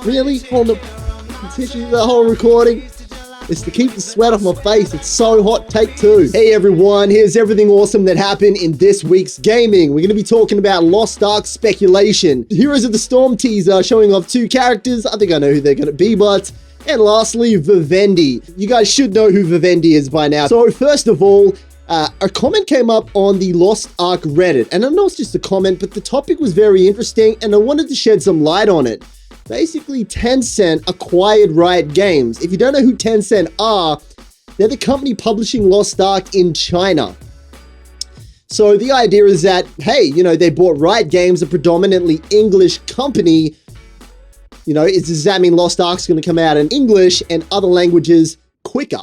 Really? Hold up. Continue the whole recording. It's to keep the sweat off my face. It's so hot. Take two. Hey everyone, here's everything awesome that happened in this week's gaming. We're going to be talking about Lost Ark speculation, Heroes of the Storm teaser showing off 2 characters. I think I know who they're going to be, and lastly, Vivendi. You guys should know who Vivendi is by now. So first of all, a comment came up on the Lost Ark Reddit, and I know it's just a comment, but the topic was very interesting and I wanted to shed some light on it. Basically, Tencent acquired Riot Games. If you don't know who Tencent are, they're the company publishing Lost Ark in China. So the idea is that, hey, they bought Riot Games, a predominantly English company. Does that mean Lost Ark's going to come out in English and other languages quicker?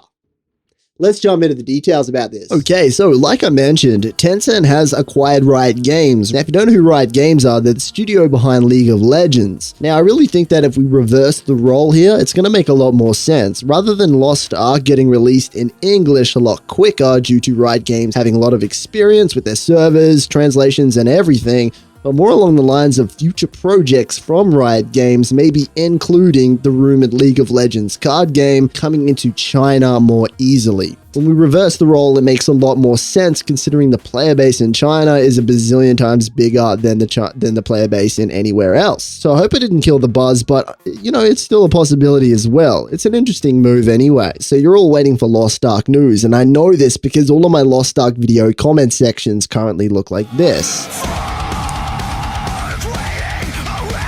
Let's jump into the details about this. Okay, so like I mentioned, Tencent has acquired Riot Games. Now, if you don't know who Riot Games are, they're the studio behind League of Legends. Now, I really think that if we reverse the role here, it's going to make a lot more sense. Rather than Lost Ark getting released in English a lot quicker due to Riot Games having a lot of experience with their servers, translations, and everything, but more along the lines of future projects from Riot Games, maybe including the rumored League of Legends card game coming into China more easily. When we reverse the role, it makes a lot more sense considering the player base in China is a bazillion times bigger than the player base in anywhere else. So I hope it didn't kill the buzz, but it's still a possibility as well. It's an interesting move anyway. So you're all waiting for Lost Ark news, and I know this because all of my Lost Ark video comment sections currently look like this.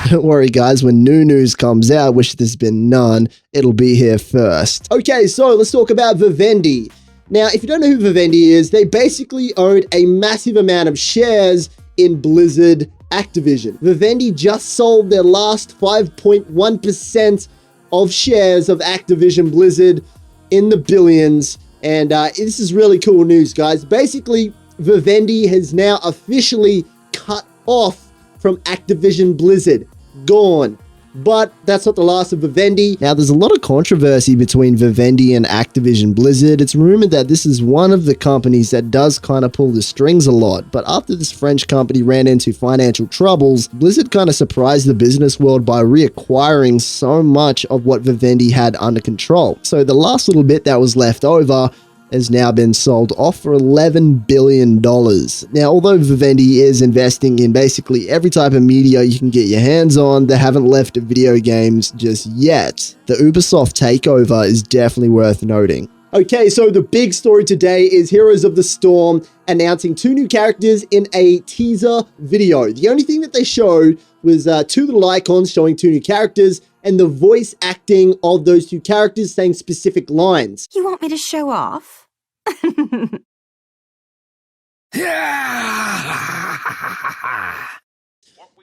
Don't worry guys, when new news comes out, wish there's been none, it'll be here first. Okay, so let's talk about Vivendi. Now, if you don't know who Vivendi is, they basically owned a massive amount of shares in Blizzard Activision. Vivendi just sold their last 5.1% of shares of Activision Blizzard in the billions, and this is really cool news, guys. Basically, Vivendi has now officially cut off from Activision Blizzard. Gone. But that's not the last of Vivendi. Now, there's a lot of controversy between Vivendi and Activision Blizzard. It's rumored that this is one of the companies that does kind of pull the strings a lot. But after this French company ran into financial troubles, Blizzard kind of surprised the business world by reacquiring so much of what Vivendi had under control. So the last little bit that was left over has now been sold off for $11 billion. Now, although Vivendi is investing in basically every type of media you can get your hands on, they haven't left video games just yet. The Ubisoft takeover is definitely worth noting. Okay, so the big story today is Heroes of the Storm announcing 2 new characters in a teaser video. The only thing that they showed was 2 little icons showing 2 new characters and the voice acting of those 2 characters saying specific lines. You want me to show off?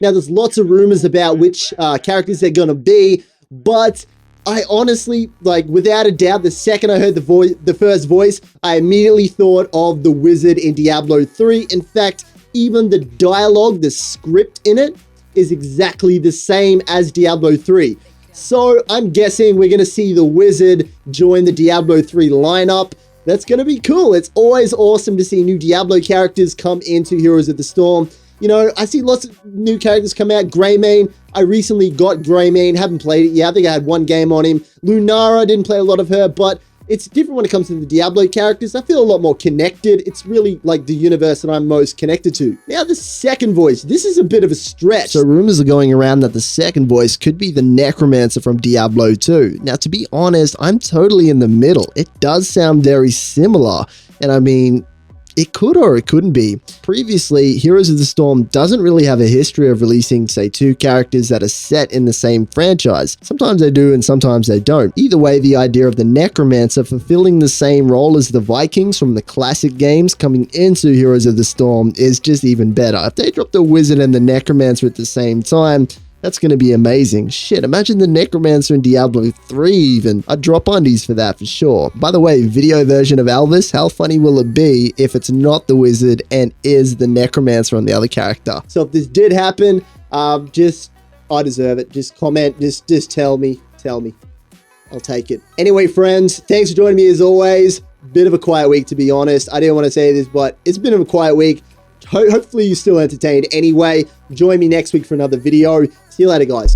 Now, there's lots of rumors about which characters they're gonna be, but I honestly, without a doubt, the second I heard the first voice, I immediately thought of the wizard in Diablo 3. In fact, even the dialogue, the script in it, is exactly the same as Diablo 3. So I'm guessing we're gonna see the wizard join the Diablo 3 lineup. That's going to be cool. It's always awesome to see new Diablo characters come into Heroes of the Storm. I see lots of new characters come out. Greymane, I recently got Greymane, haven't played it yet. I think I had 1 game on him. Lunara, didn't play a lot of her, but it's different when it comes to the Diablo characters. I feel a lot more connected. It's really like the universe that I'm most connected to. Now, the second voice, this is a bit of a stretch. So rumors are going around that the second voice could be the Necromancer from Diablo 2. Now, to be honest, I'm totally in the middle. It does sound very similar, and I mean, it could or it couldn't be. Previously, Heroes of the Storm doesn't really have a history of releasing, say, 2 characters that are set in the same franchise. Sometimes they do and sometimes they don't. Either way, the idea of the Necromancer fulfilling the same role as the Vikings from the classic games coming into Heroes of the Storm is just even better. If they drop the Wizard and the Necromancer at the same time, that's going to be amazing. Shit, imagine the Necromancer in Diablo 3 even. I'd drop undies for that for sure. By the way, video version of Elvis, how funny will it be if it's not the wizard and is the Necromancer on the other character? So if this did happen, I deserve it. Just comment, just tell me. I'll take it. Anyway, friends, thanks for joining me as always. Bit of a quiet week, to be honest. I didn't want to say this, but it's been a quiet week. Hopefully you're still entertained anyway. Join me next week for another video. See you later, guys.